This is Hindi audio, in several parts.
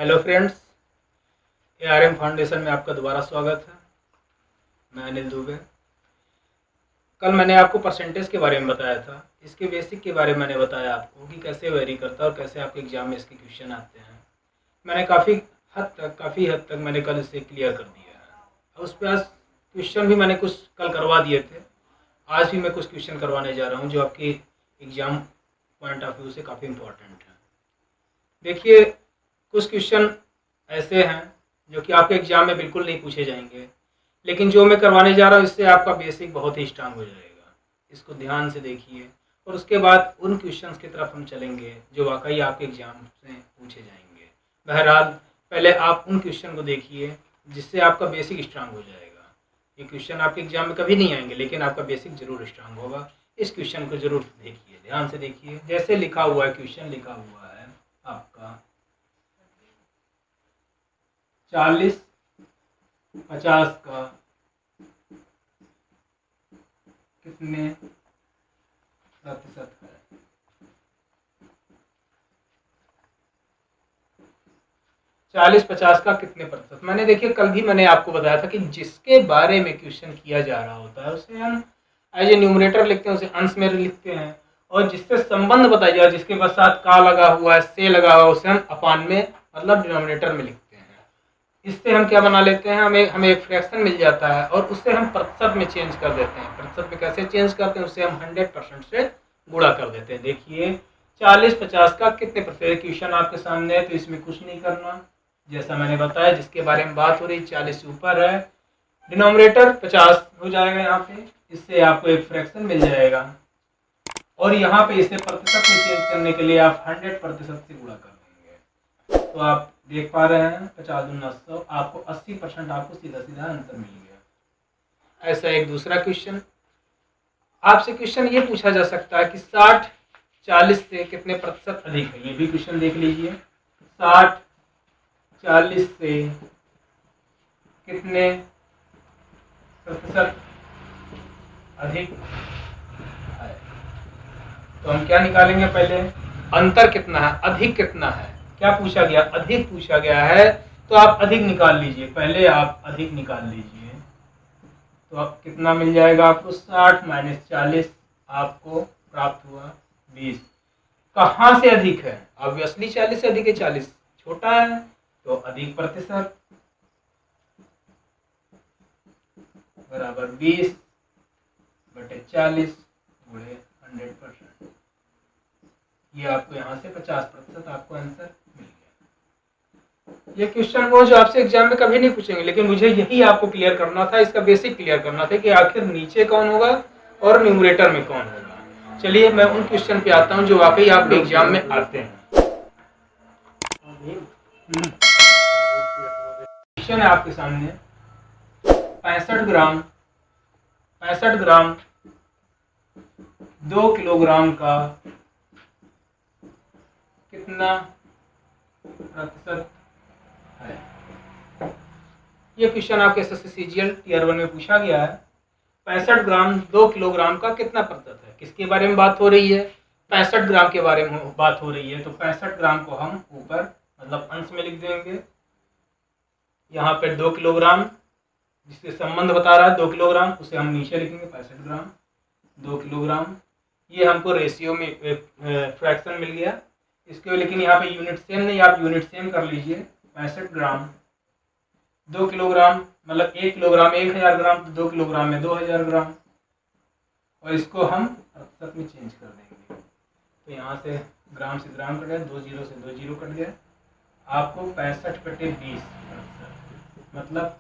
हेलो फ्रेंड्स, ARM फाउंडेशन में आपका दोबारा स्वागत है। मैं अनिल दुबे। कल मैंने आपको परसेंटेज के बारे में बताया था। इसके बेसिक के बारे में मैंने बताया आपको कि कैसे वेरी करता है और कैसे आपके एग्जाम में इसके क्वेश्चन आते हैं। मैंने काफ़ी हद तक मैंने कल इसे क्लियर कर दिया है। और उस पर क्वेश्चन भी मैंने कुछ कल करवा दिए थे। आज भी मैं कुछ क्वेश्चन करवाने जा रहा हूँ जो आपके एग्जाम पॉइंट ऑफ व्यू से काफ़ी इम्पोर्टेंट है। देखिए, कुछ क्वेश्चन ऐसे हैं जो कि आपके एग्जाम में बिल्कुल नहीं पूछे जाएंगे, लेकिन जो मैं करवाने जा रहा हूँ इससे आपका बेसिक बहुत ही स्ट्रांग हो जाएगा। इसको ध्यान से देखिए और उसके बाद उन क्वेश्चंस की तरफ हम चलेंगे जो वाकई आपके एग्जाम में पूछे जाएंगे। बहरहाल, पहले आप उन क्वेश्चन को देखिए जिससे आपका बेसिक स्ट्रांग हो जाएगा। ये क्वेश्चन आपके एग्जाम में कभी नहीं आएंगे, लेकिन आपका बेसिक जरूर स्ट्रांग होगा। इस क्वेश्चन को जरूर देखिए, ध्यान से देखिए। जैसे लिखा हुआ है, क्वेश्चन लिखा हुआ है आपका 40-50 का कितने प्रतिशत है। 40-50 का कितने प्रतिशत, मैंने देखिए कल भी मैंने आपको बताया था कि जिसके बारे में क्वेश्चन किया जा रहा होता है उसे हम एज ए न्यूमरेटर लिखते हैं, उसे अंश में लिखते हैं। और जिससे संबंध बताया जाए, जिसके साथ का लगा हुआ है, से लगा हुआ है, उसे हम अपान में मतलब डिनोमिनेटर में लिखते हैं। इससे हम क्या बना लेते हैं, हमें एक फ्रैक्शन मिल जाता है और उससे हम प्रतिशत में चेंज कर देते हैं। प्रतिशत में कैसे चेंज करते हैं, उससे हम 100% से गुणा कर देते हैं। देखिए, 40-50 का कितने प्रतिशत, क्वेश्चन आपके सामने है तो इसमें कुछ नहीं करना। जैसा मैंने बताया, जिसके बारे में बात हो रही 40 से ऊपर है, डिनोमिनेटर 50 हो जाएगा यहाँ पे। इससे आपको एक फ्रैक्शन मिल जाएगा और यहाँ पे इसे प्रतिशत में चेंज करने के लिए आप 100% से गुणा कर देंगे। तो आप देख पा रहे हैं 50 दूना 100, आपको 80% आपको सीधा सीधा आंसर मिल गया। ऐसा एक दूसरा क्वेश्चन, आपसे क्वेश्चन ये पूछा जा सकता है कि 60-40 से कितने प्रतिशत अधिक है। ये भी क्वेश्चन देख लीजिए, 60-40 से कितने प्रतिशत अधिक है। तो हम क्या निकालेंगे, पहले अंतर कितना है, अधिक कितना है। क्या पूछा गया, अधिक पूछा गया है, तो आप अधिक निकाल लीजिए। पहले आप अधिक निकाल लीजिए तो अब कितना मिल जाएगा आपको, 60 - 40 आपको प्राप्त हुआ 20। कहाँ से अधिक है, ऑब्वियसली 40 से अधिक है, 40 छोटा है तो अधिक प्रतिशत बराबर 20/40 गुणे 100%। ये आपको यहाँ से 50% आपको आंसर मिल गया। ये क्वेश्चन वो जो आपसे एग्जाम में कभी नहीं पूछेंगे, लेकिन मुझे यही आपको क्लियर करना था, इसका बेसिक क्लियर करना था कि आखिर नीचे कौन होगा और न्यूमरेटर में कौन होगा। चलिए मैं उन क्वेश्चन पे आता हूँ जो वाकई आपके एग्जाम में आते हैं। क्वेश्चन है आपके सामने 65 ग्राम 2 किलोग्राम का कितना प्रतिशत है। ये क्वेश्चन आपके एसएससी सीजीएल टियर 1 में पूछा गया है। 65 ग्राम 2 किलोग्राम का कितना प्रतिशत है। किसके बारे में बात हो रही है, 65 ग्राम के बारे में बात हो रही है। तो 65 ग्राम को हम ऊपर मतलब अंश में लिख देंगे। यहाँ पे 2 किलोग्राम जिससे संबंध बता रहा है 2 किलोग्राम, उसे हम नीचे लिखेंगे 65 ग्राम 2 किलोग्राम। ये हमको रेशियो में फ्रैक्शन मिल गया इसके, लेकिन यहाँ पे यूनिट सेम नहीं, आप यूनिट सेम कर लीजिए। 65 ग्राम 2 किलोग्राम मतलब 1 किलोग्राम 1000 ग्राम, तो 2 किलोग्राम में 2000 ग्राम, और इसको हम प्रतिशत में चेंज कर देंगे। तो यहाँ से ग्राम से ग्राम कट गया, 2 जीरो से 2 जीरो कट गया, आपको 65/20 मतलब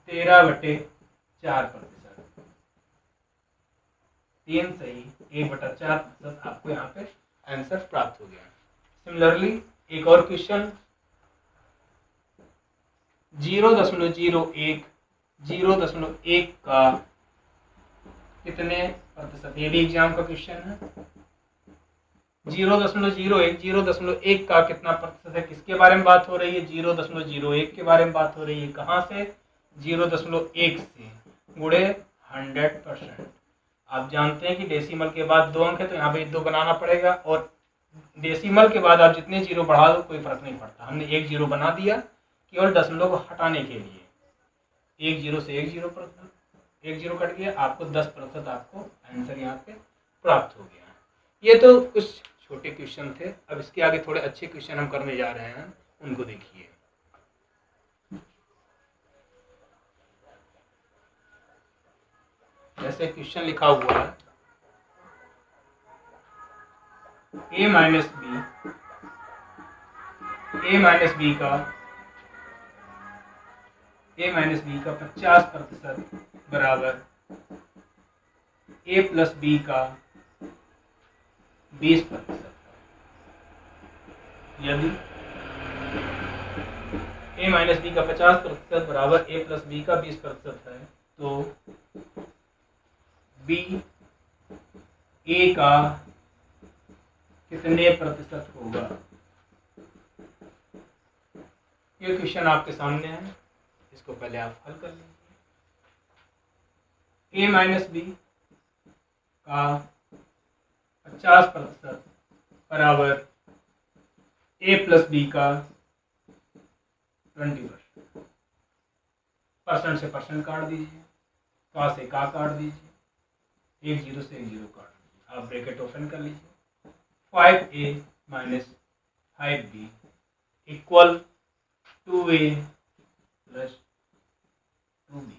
13/4%। 3 सही 1/4% आपको यहाँ पे आंसर प्राप्त हो गया। सिमिलरली एक और क्वेश्चन 0.01 का कितने प्रतिशत, ये भी एग्जाम का क्वेश्चन है। 0.01 का कितना प्रतिशत है। किसके बारे में बात हो रही है, 0.01 के बारे में बात हो रही है। कहाँ से, 0.1 से गुणे 100%। आप जानते हैं कि डेसिमल के बाद 2 अंक है तो यहाँ पे 2 बनाना पड़ेगा और डेसिमल के बाद आप जितने जीरो बढ़ा दो कोई फर्क नहीं पड़ता। हमने एक जीरो बना दिया केवल दशमलव को हटाने के लिए। एक जीरो से एक जीरो कट गया, आपको 10% आपको आंसर यहाँ पे प्राप्त हो गया। ये तो कुछ छोटे क्वेश्चन थे। अब इसके आगे थोड़े अच्छे क्वेश्चन हम करने जा रहे हैं, उनको देखिए। जैसे क्वेश्चन लिखा हुआ है ए माइनस बी का 50% बराबर ए प्लस बी का 20%। यदि ए माइनस बी का 50% बराबर ए प्लस बी का 20% है तो बी ए का कितने प्रतिशत होगा। ये क्वेश्चन आपके सामने है, इसको पहले आप हल कर लीजिए। ए माइनस बी का 50% बराबर ए प्लस बी का 20%। परसेंट से परसेंट काट दीजिए, का से का काट दीजिए, एक जीरो से एक जीरो काट दीजिए। आप ब्रैकेट ओपन कर लीजिए। 5a minus 5b equal 2a plus 2b।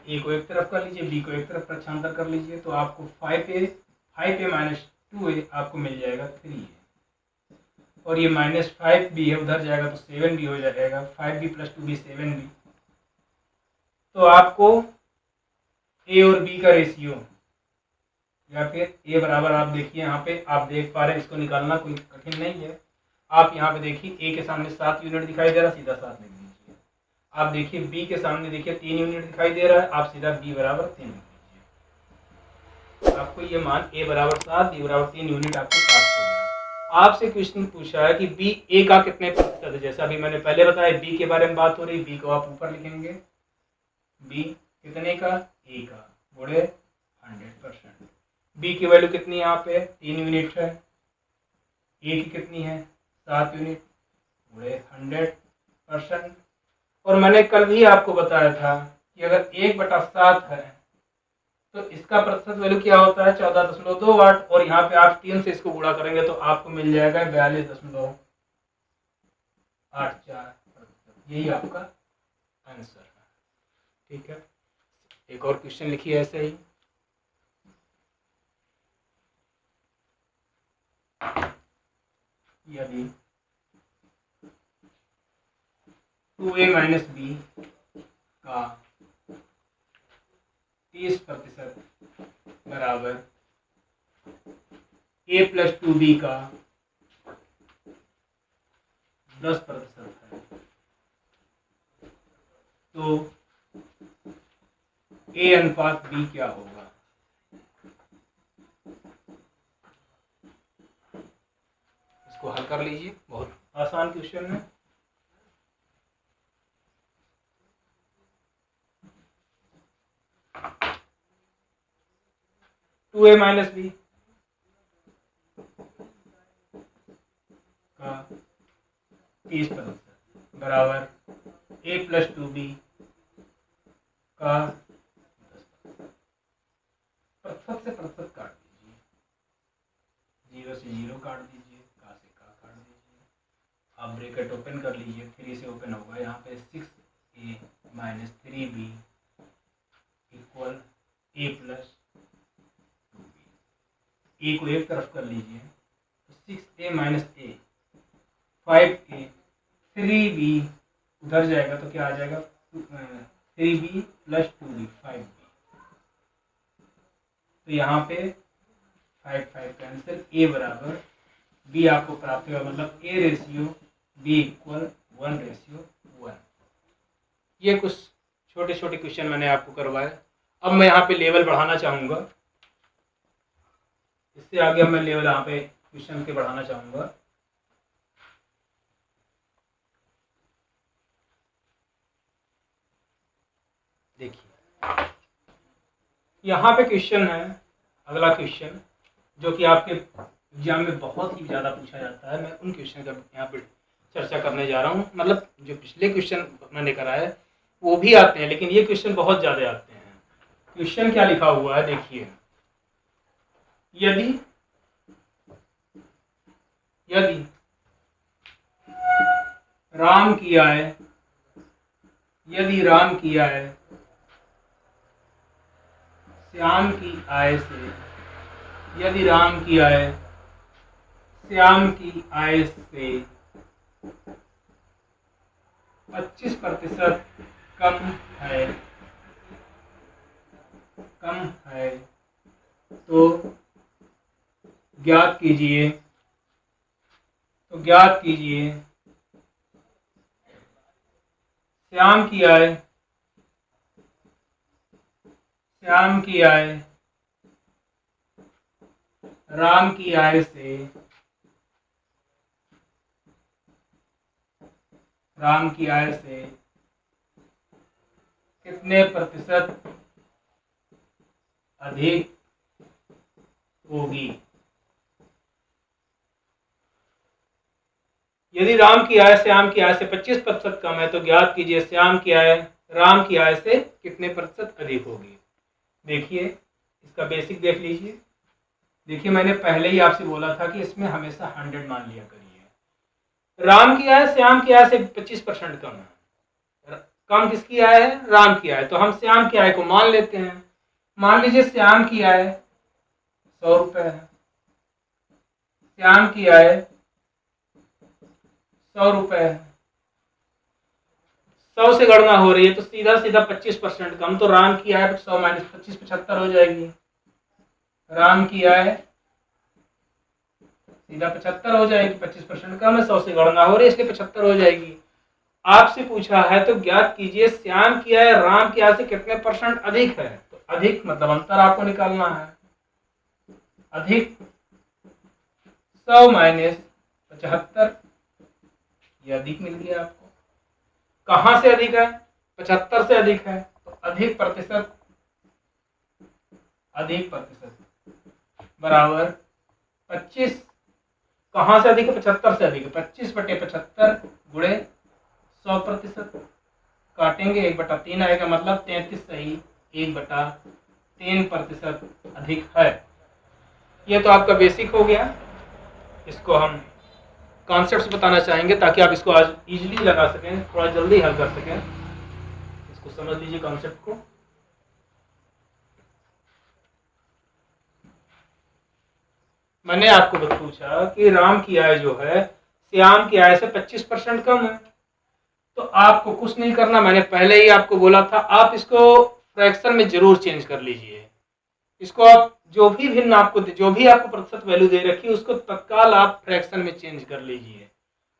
ए को एक तरफ कर लीजिए, बी को एक तरफ प्रक्षांतर कर लीजिए, तो आपको 5a माइनस 2a आपको मिल जाएगा 3a। और ये माइनस 5b है, उधर जाएगा तो 7b हो जाएगा। 5b plus 2b 7b। तो आपको ए और बी का रेशियो या फिर ए बराबर, आप देखिए यहाँ पे आप देख पा रहे हैं, इसको निकालना कोई कठिन नहीं है। आप यहाँ पे देखिए ए के सामने 7 यूनिट दिखाई दे रहा है, सीधा 7 लिख दीजिए। आप देखिए बी के सामने देखिए 3 यूनिट दिखाई दे रहा है, आप सीधा बी बराबर 3 लिख दीजिए। आपको ये मान ए बराबर 7, बी बराबर 3 यूनिट आपको प्राप्त हो गया। आपसे क्वेश्चन पूछा है कि बी ए का कितने प्रतिशत है। जैसा अभी मैंने पहले बताया, बी के बारे में बात हो रही, बी को आप ऊपर लिखेंगे। बी कितने का, ए का, गुणे 100%। बी की वैल्यू कितनी है, यहाँ पे 3 यूनिट है। ए की कितनी है, 7 यूनिट, गुणे 100%। और मैंने कल भी आपको बताया था कि अगर 1/7 है तो इसका प्रतिशत वैल्यू क्या होता है, 14.2 वाट। और यहाँ पे आप 3 से इसको गुणा करेंगे तो आपको मिल जाएगा 42.84%। यही आपका आंसर है। ठीक है, एक और क्वेश्चन लिखिए ऐसे ही। यदि 2a माइनस बी का 30% बराबर a प्लस 2b का 10% है, तो a अनुपात b क्या होगा। इसको हल कर लीजिए, बहुत आसान क्वेश्चन है। टू ए माइनस बी का 30% बराबर ए प्लस 2b का 10%। प्रतिशत से प्रतिशत काट दीजिए, जीरो से जीरो काट दीजिए, का से का काट दीजिए। आप ब्रैकेट ओपन कर लीजिए, 3 से ओपन होगा। यहाँ पे 6a माइनस 3b इक्वल ए प्लस 2b। ए को एक तरफ कर लीजिए तो 6a माइनस ए 5a, 3b उधर जाएगा तो क्या आ जाएगा, 3b प्लस 2b 5b। तो यहाँ पे 5 कैंसिल, ए बराबर बी आपको प्राप्त होगा, मतलब ए रेशियो बी इक्वल 1:1। ये कुछ छोटे छोटे क्वेश्चन मैंने आपको करवाए। अब मैं यहाँ पे लेवल बढ़ाना चाहूँगा, इससे आगे अब मैं लेवल यहाँ पे क्वेश्चन के बढ़ाना चाहूँगा। देखिए यहाँ पे क्वेश्चन है, अगला क्वेश्चन जो कि आपके एग्जाम में बहुत ही ज़्यादा पूछा जाता है। मैं उन क्वेश्चन का यहाँ पर चर्चा करने जा रहा हूँ। मतलब जो पिछले क्वेश्चन मैंने कराए वो भी आते हैं, लेकिन ये क्वेश्चन बहुत ज़्यादा आते हैं। क्वेश्चन क्या लिखा हुआ है देखिए, यदि राम की आय, यदि राम की आय श्याम की आय से, यदि राम की आय श्याम की आय से 25% कम है, तो ज्ञात कीजिए, श्याम की आय राम की आय से, कितने प्रतिशत अधिक होगी। यदि राम की आय श्याम की आय से 25% कम है तो ज्ञात कीजिए श्याम की आय राम की आय से कितने प्रतिशत अधिक होगी। देखिए इसका बेसिक देख लीजिए। देखिए मैंने पहले ही आपसे बोला था कि इसमें हमेशा 100 मान लिया करिए। राम की आय श्याम की आय से 25% कम है। कम किसकी आय है? राम की आय। तो हम श्याम की आय को मान लेते हैं। मान लीजिए श्याम की आय 100 रुपए है, श्याम की आय 100 रुपए है। 100 से गणना हो रही है तो सीधा सीधा 25% कम, तो राम की आय 100 माइनस 25 75 हो जाएगी। राम की आय सीधा 75 हो जाएगी, 25% कम है, 100 से गणना हो रही है इसलिए 75 हो जाएगी। आपसे पूछा है तो ज्ञात कीजिए श्याम की आय राम की आय से कितने % अधिक है। तो अधिक मतलब अंतर आपको निकालना है। अधिक 100 माइनस 75, ये अधिक मिल गया आपको। कहां से अधिक है? 75 से अधिक है, तो अधिक प्रतिशत बराबर 25। कहां से अधिक है? 75 से अधिक है। 25/75 गुणे 100%। काटेंगे 1/3 आएगा, मतलब 33 सही 1/3% अधिक है। ये तो आपका बेसिक हो गया। इसको हम कॉन्सेप्ट्स बताना चाहेंगे ताकि आप इसको आज इजीली लगा सकें, थोड़ा जल्दी हल कर सकें। इसको समझ लीजिए कॉन्सेप्ट को। मैंने आपको पूछा कि राम की आय जो है श्याम की आय से 25% कम है, तो आपको कुछ नहीं करना। मैंने पहले ही आपको बोला था आप इसको फ्रैक्शन में जरूर चेंज कर लीजिए। इसको आप जो भी आपको प्रतिशत वैल्यू दे रखी है उसको तत्काल आप फ्रैक्शन में चेंज कर लीजिए।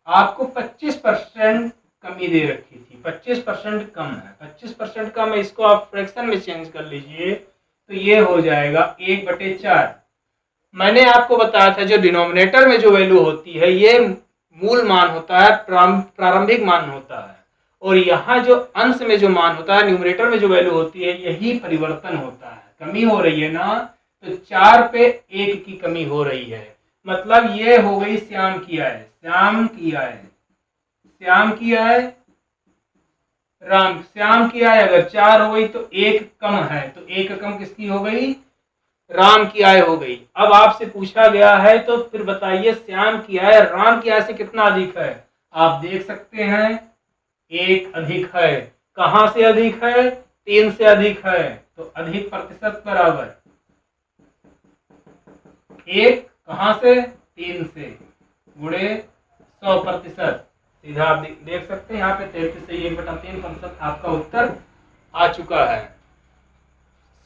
आपको 25% कमी दे रखी थी, 25% कम है, 25% कम है, इसको आप फ्रैक्शन में चेंज कर लीजिए तो ये हो जाएगा 1/4। मैंने आपको बताया था जो डिनोमिनेटर में जो वैल्यू होती है ये मूल मान होता है, प्रारंभिक मान होता है, और यहाँ जो अंश में जो मान होता है, न्यूमरेटर में जो वैल्यू होती है, यही परिवर्तन होता है। कमी हो रही है ना, तो 4 पे 1 की कमी हो रही है, मतलब ये हो गई श्याम की आय। श्याम की आय श्याम की आय अगर 4 हो गई तो 1 कम है, तो 1 कम किसकी हो गई? राम की आय हो गई। अब आपसे पूछा गया है तो फिर बताइए श्याम की आय राम की आय से कितना अधिक है। आप देख सकते हैं 1 अधिक है। कहां से अधिक है? 3 से अधिक है, तो अधिक प्रतिशत बराबर 1 कहां से? 3 से गुणे 100%। सीधा आप देख सकते हैं यहाँ पे 33 से 1/3% आपका उत्तर आ चुका है।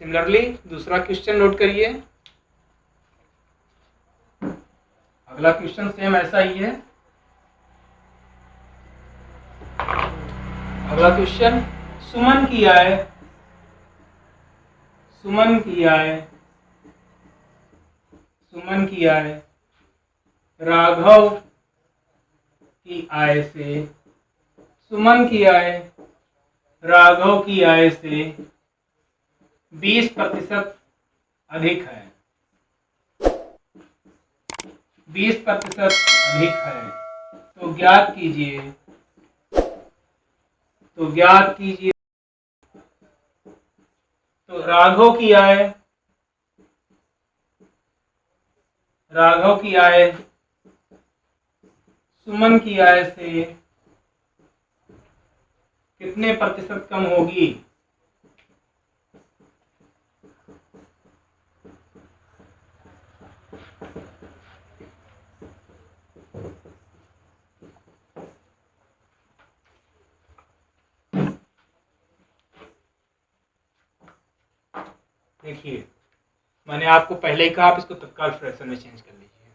सिमिलरली दूसरा क्वेश्चन नोट करिए। अगला क्वेश्चन सेम ऐसा ही है। अगला क्वेश्चन, सुमन की आय राघव की आय से, सुमन की आय राघव की आय से 20% अधिक है। 20% अधिक है, तो ज्ञात कीजिए, तो राघव की आय सुमन की आय से कितने प्रतिशत कम होगी? देखिए, मैंने आपको पहले ही कहा आप इसको तत्काल फ्रैक्शन में चेंज कर लीजिए।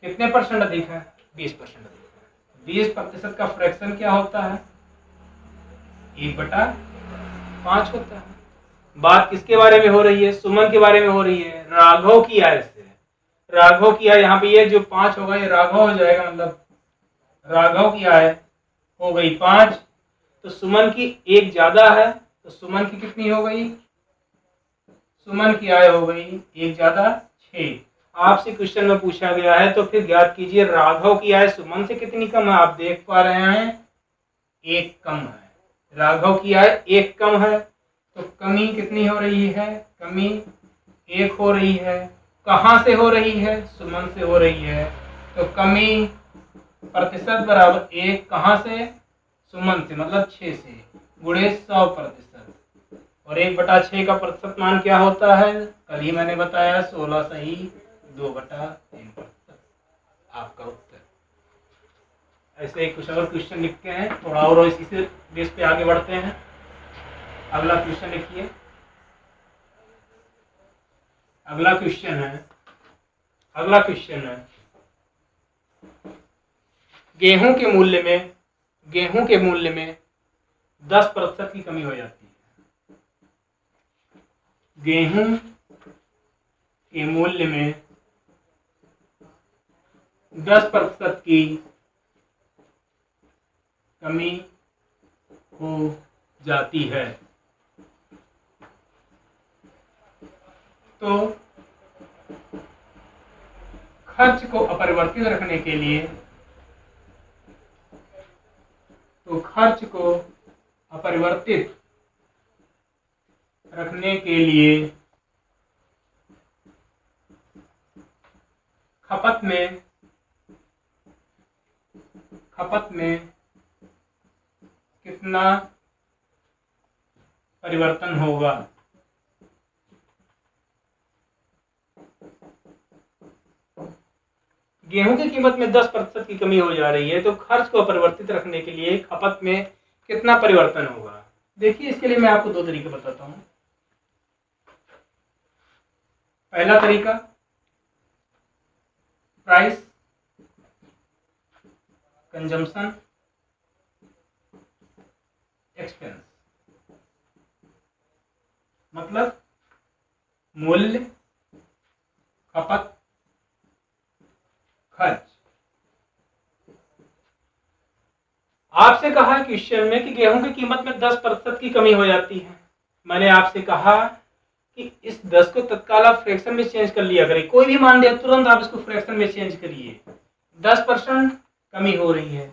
कितने परसेंट अधिक है? 20% अधिक है। 20% का फ्रैक्शन क्या होता है? 1/5 होता है। बात किसके बारे में हो रही है? सुमन के बारे में हो रही है, राघव की आय से। राघव की आय यहाँ पे ये जो 5 होगा ये राघव हो जाएगा, मतलब राघव की आय हो गई 5, तो सुमन की 1 ज्यादा है, तो सुमन की कितनी हो गई? सुमन की आय हो गई 1 ज्यादा 6। आपसे क्वेश्चन में पूछा गया है तो फिर ज्ञात कीजिए राघव की आय सुमन से कितनी कम है। आप देख पा रहे हैं 1 कम है, राघव की आय 1 कम है, तो कमी कितनी हो रही है? कमी 1 हो रही है। कहां से हो रही है? सुमन से हो रही है, तो कमी प्रतिशत बराबर 1 कहां से? सुमन से, मतलब 6 से, गुणे 100%। और 1/6 का प्रतिशत मान क्या होता है? कल ही मैंने बताया 16 सही 2/3%। आपका उत्तर। ऐसे कुछ और क्वेश्चन लिखते हैं थोड़ा और इसी से बेस पे आगे बढ़ते हैं। अगला क्वेश्चन लिखिए। अगला क्वेश्चन है गेहूं के मूल्य में 10% की कमी हो जाती है। गेहूं के मूल्य में 10% की कमी हो जाती है, तो खर्च को अपरिवर्तित रखने के लिए खपत में कितना परिवर्तन होगा? गेहूं की कीमत में 10% की कमी हो जा रही है, तो खर्च को अपरिवर्तित रखने के लिए खपत में कितना परिवर्तन होगा? देखिए, इसके लिए मैं आपको 2 तरीके बताता हूं। पहला तरीका प्राइस कंजम्पशन एक्सपेंस, मतलब मूल्य, खपत, खर्च। आपसे कहा है क्वेश्चन में कि गेहूं की कीमत में 10% की कमी हो जाती है। मैंने आपसे कहा कि इस 10 को तत्काल आप फ्रैक्शन में चेंज कर लिया करिए। कोई भी मान दिया तुरंत आप इसको फ्रैक्शन में चेंज करिए। 10% कमी हो रही है,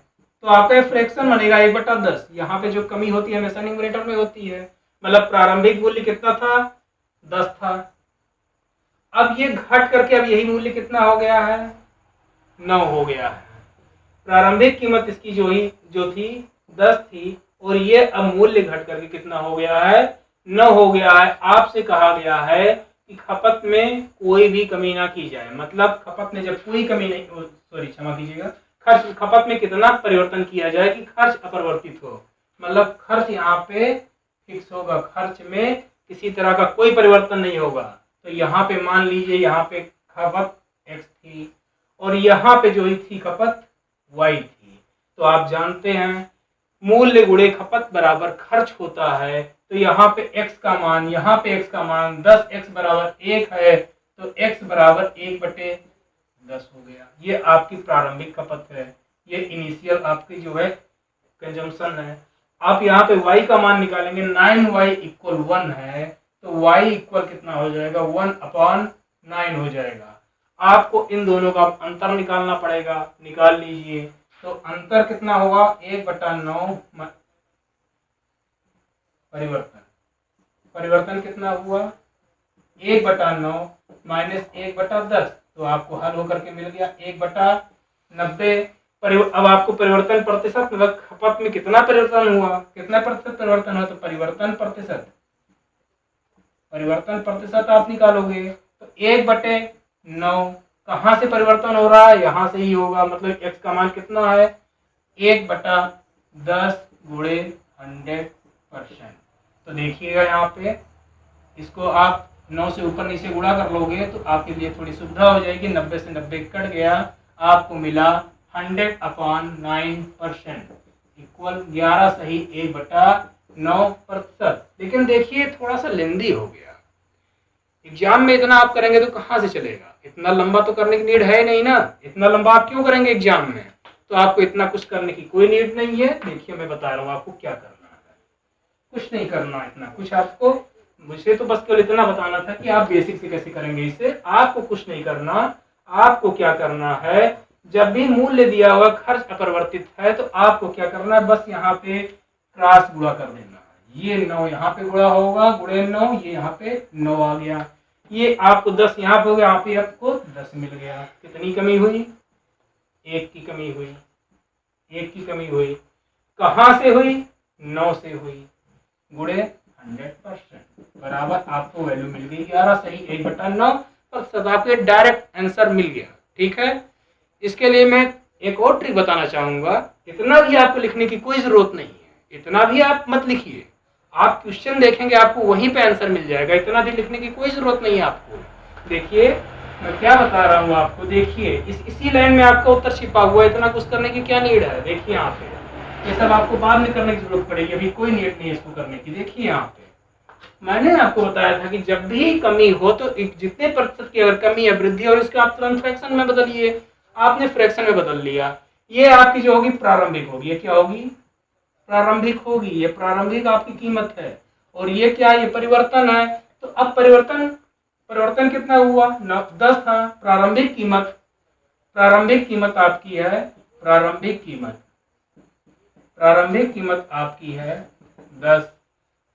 तो आपका फ्रैक्शन बनेगा 1/10। यहाँ पे जो कमी होती है हमेशा न्यूमरेटर में होती है, मतलब प्रारंभिक मूल्य कितना था? 10 था। अब ये घट करके अब यही मूल्य कितना हो गया है? 9 हो गया है। प्रारंभिक कीमत इसकी जो थी 10 थी, और ये अब मूल्य घट करके कितना हो गया है? 9 हो गया है। आपसे कहा गया है कि खपत में कोई भी कमी ना की जाए, मतलब खपत में जब कोई कमी नहीं, सॉरी क्षमा कीजिएगा, खपत में कितना परिवर्तन किया जाए कि खर्च अपरिवर्तित हो, मतलब खर्च यहाँ पे फिक्स होगा, खर्च में किसी तरह का कोई परिवर्तन नहीं होगा। तो यहाँ पे मान लीजिए यहाँ पे खपत x थी और यहाँ पे जो थी खपत y थी, तो आप जानते हैं मूल्य गुणे खपत बराबर खर्च होता है। तो यहाँ पे x का मान 10x बराबर 1 है, तो x बराबर 1/10 हो गया। ये आपकी प्रारंभिक खपत है, ये इनिशियल आपकी जो है कंजम्पशन है। आप यहाँ पे y का मान निकालेंगे, 9y = 1 है, तो y इक्वल कितना हो जाएगा? 1/9 हो जाएगा। आपको इन दोनों का अंतर निकालना पड़ेगा। निकाल लीजिए। तो अंतर कितना होगा, 1/9 परिवर्तन, परिवर्तन कितना हुआ 1/9 माइनस 1/10। तो आपको हल होकर के मिल गया 1/90। अब आपको परिवर्तन प्रतिशत मतलब खपत में कितना परिवर्तन हुआ, कितना प्रतिशत परिवर्तन हुआ, तो परिवर्तन प्रतिशत, परिवर्तन प्रतिशत आप निकालोगे तो 1/9 कहाँ से परिवर्तन हो रहा है, यहां से ही होगा। मतलब x का मान कितना है 1/10 गुणे 100%। तो देखिएगा यहाँ पे इसको आप 9 से ऊपर नीचे गुणा कर लोगे तो आपके लिए थोड़ी सुविधा हो जाएगी। 90 से 90 कट गया, आपको मिला 100/9% इक्वल 11 सही 1/9%। लेकिन देखिए थोड़ा सा लेंदी हो गया। एग्जाम में इतना आप करेंगे तो कहाँ से चलेगा, इतना लंबा तो करने की नीड है नहीं ना। इतना लंबा आप क्यों करेंगे एग्जाम में, तो आपको इतना कुछ करने की कोई नीड नहीं है। देखिए मैं बता रहा हूँ आपको क्या करना है, कुछ नहीं करना इतना कुछ आपको। मुझे तो बस केवल इतना बताना था कि आप बेसिक से कैसे करेंगे इसे, आपको कुछ नहीं करना। आपको क्या करना है, जब भी मूल्य दिया हुआ खर्च अपरिवर्तित है तो आपको क्या करना है, बस यहाँ पे क्रॉस गुणा कर देना है। ये 9 यहाँ पे गुणा होगा, गुणे 9, ये यहाँ पे 9 आ गया। ये आपको 10 यहाँ पे हो गया, यहाँ पे आपको 10 मिल गया। कितनी कमी हुई, 1 की कमी हुई, 1 की कमी हुई। कहाँ से हुई, 9 से हुई, गुणे 100% बराबर आपको वैल्यू मिल गई 11 सही 1/9%। आपको डायरेक्ट आंसर मिल गया। ठीक है, इसके लिए मैं एक और ट्रिक बताना चाहूंगा। इतना भी आपको लिखने की कोई जरूरत नहीं है, इतना भी आप मत लिखिए। आप क्वेश्चन देखेंगे आपको वहीं पे आंसर मिल जाएगा, इतना भी लिखने की कोई जरूरत नहीं है आपको। देखिए मैं क्या बता रहा हूँ आपको, देखिए इसी लाइन में आपका उत्तर छिपा हुआ है, इतना कुछ करने की क्या नीड है। देखिए यहाँ पे ये सब आपको बाद में करने की जरूरत पड़ेगी, अभी कोई नीड नहीं है इसको करने की। देखिए यहाँ पे मैंने आपको बताया था कि जब भी कमी हो तो जितने प्रतिशत की अगर कमी या वृद्धि और इसको आप तुरंत फ्रैक्शन में बदलिए। आपने फ्रैक्शन में बदल लिया, ये आपकी जो होगी प्रारंभिक होगी। ये क्या होगी, प्रारंभिक होगी। ये प्रारंभिक आपकी कीमत है और ये क्या है, ये परिवर्तन है। तो अब परिवर्तन, परिवर्तन कितना हुआ 10 था। प्रारंभिक कीमत, प्रारंभिक कीमत आपकी है, प्रारंभिक कीमत, प्रारंभिक कीमत आपकी है 10।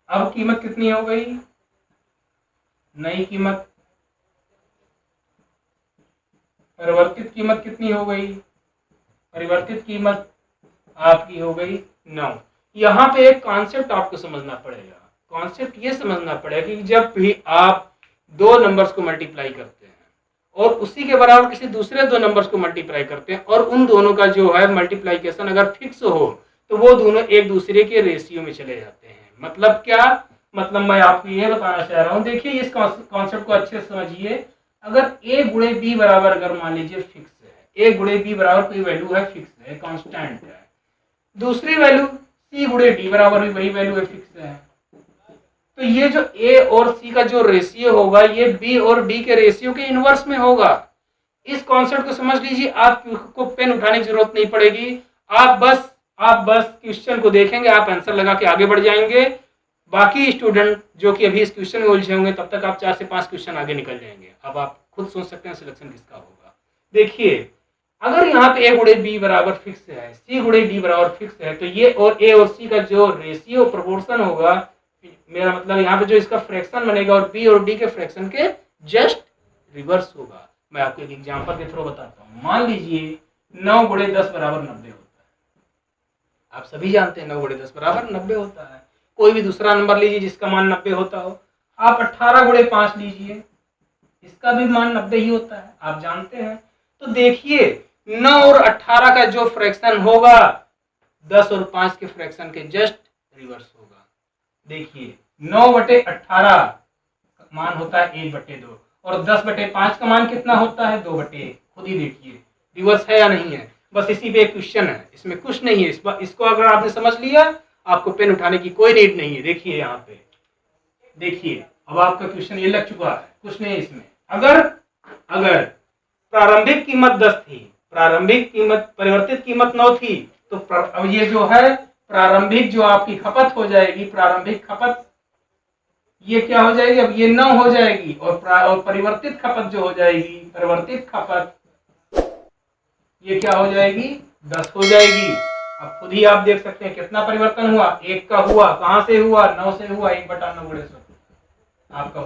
अब कीमत कितनी हो गई, नई कीमत, परिवर्तित कीमत कितनी हो गई, परिवर्तित कीमत आपकी हो गई 9। यहाँ पे एक कॉन्सेप्ट आपको समझना पड़ेगा। कॉन्सेप्ट ये समझना पड़ेगा कि जब भी आप दो नंबर्स को मल्टीप्लाई करते हैं और उसी के बराबर किसी दूसरे दो नंबर्स को मल्टीप्लाई करते हैं और उन दोनों का जो है मल्टीप्लाइकेशन अगर फिक्स हो तो वो दोनों एक दूसरे के रेशियो में चले जाते हैं। मतलब क्या, मतलब मैं आपको ये बताना चाह रहा हूँ। देखिए इस कॉन्सेप्ट को अच्छे से समझिए। अगर a गुणे बी बराबर अगर मान लीजिए फिक्स है, a गुणे बी बराबर कोई वैल्यू है फिक्स है, कांस्टेंट है। दूसरी वैल्यू c गुणे d बराबर भी वही वैल्यू है फिक्स है। तो ये जो a और c का जो रेशियो होगा ये b और d के रेशियो के इनवर्स में होगा। इस कॉन्सेप्ट को समझ लीजिए, आपको पेन उठाने की जरूरत नहीं पड़ेगी। आप बस क्वेश्चन को देखेंगे, आप आंसर लगा के आगे बढ़ जाएंगे। बाकी स्टूडेंट जो कि अभी इस क्वेश्चन में उलझे होंगे तब तक आप 4 से 5 क्वेश्चन आगे निकल जाएंगे। अब आप खुद सोच सकते हैं सिलेक्शन किसका होगा। देखिए अगर यहाँ पे a गुणे बी बराबर फिक्स है, c गुणे डी बराबर फिक्स है, तो ये और a और c का जो रेशियो प्रोपोर्शन होगा, मेरा मतलब यहाँ पे जो इसका फ्रैक्शन बनेगा और b और d के फ्रैक्शन के जस्ट रिवर्स होगा। मैं आपको एक एग्जांपल के थ्रू बताता हूँ। मान लीजिए 9 गुणे 10 बराबर 90 होता है। आप सभी जानते हैं 9 गुणे 10 बराबर 90 होता है। कोई भी दूसरा नंबर लीजिए जिसका मान 90 होता हो। आप 18 गुणे 5 लीजिए, इसका भी मान 90 ही होता है, आप जानते हैं। तो देखिए 9 और 18 का जो फ्रैक्शन होगा 10 और 5 के फ्रैक्शन के जस्ट रिवर्स होगा। देखिए 9/18 मान होता है 1/2 और 10/5 का मान कितना होता है 2/1। खुद ही देखिए रिवर्स है या नहीं है। बस इसी पे क्वेश्चन है, इसमें कुछ नहीं है। इसको अगर आपने समझ लिया आपको पेन उठाने की कोई नीड नहीं है। देखिए यहाँ पे देखिए अब आपका क्वेश्चन ये लग चुका है, कुछ नहीं इसमें। अगर प्रारंभिक कीमत 10 थी, प्रारंभिक कीमत, परिवर्तित कीमत 9 थी, तो अब ये जो है प्रारंभिक जो आपकी खपत हो जाएगी, प्रारंभिक खपत ये क्या हो जाएगी, अब ये 9 हो जाएगी और परिवर्तित खपत जो हो जाएगी, परिवर्तित खपत ये क्या हो जाएगी, 10 हो जाएगी। अब खुद ही आप देख सकते हैं कितना परिवर्तन हुआ, 1 का हुआ, कहां से हुआ, 9 से हुआ, 1/9 × 100 आपका